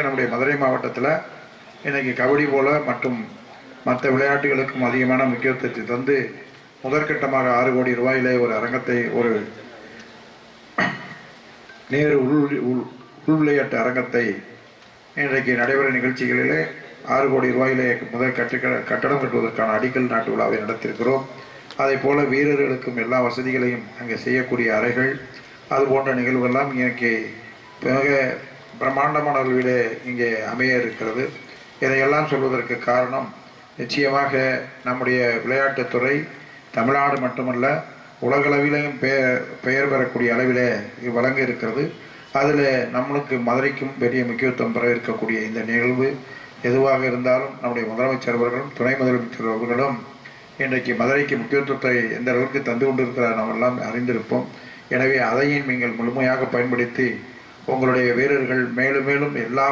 நம்முடைய மதுரை மாவட்டத்தில் இன்னைக்கு கபடி போல மற்றும் மற்ற விளையாட்டுகளுக்கும் அதிகமான முக்கியத்துவத்தை தந்து முதற்கட்டமாக 6 கோடி ரூபாயிலே ஒரு அரங்கத்தை, ஒரு நேரு உள் விளையாட்டு அரங்கத்தை இன்றைக்கு நடைபெறும் நிகழ்ச்சிகளிலே 6 கோடி ரூபாயிலே முதல் கட்டடம் கட்டுவதற்கான அடிக்கல் நாட்டு விழாவை நடத்தியிருக்கிறோம். அதை போல வீரர்களுக்கும் எல்லா வசதிகளையும் அங்கே செய்யக்கூடிய அறைகள், அது போன்ற நிகழ்வுகள்லாம் இன்றைக்கு மிக பிரம்மாண்டமான அளவிலே இங்கே அமைய இருக்கிறது. இதையெல்லாம் சொல்வதற்கு காரணம், நிச்சயமாக நம்முடைய விளையாட்டுத்துறை தமிழ்நாடு மட்டுமல்ல உலகளவிலையும் பெயர் பெறக்கூடிய அளவிலே வழங்க இருக்கிறது. அதில் நம்மளுக்கு மதுரைக்கும் பெரிய முக்கியத்துவம் பெற இருக்கக்கூடிய இந்த நிகழ்வு எதுவாக இருந்தாலும் நம்முடைய முதலமைச்சர் அவர்களும் துணை முதலமைச்சர் அவர்களும் இன்றைக்கு மதுரைக்கு முக்கியத்துவத்தை எந்த அளவுக்கு தந்து கொண்டிருக்கிறார் நாம் எல்லாம் அறிந்திருப்போம். எனவே அதையும் நீங்கள் முழுமையாக பயன்படுத்தி உங்களுடைய வீரர்கள் மேலும் மேலும் எல்லா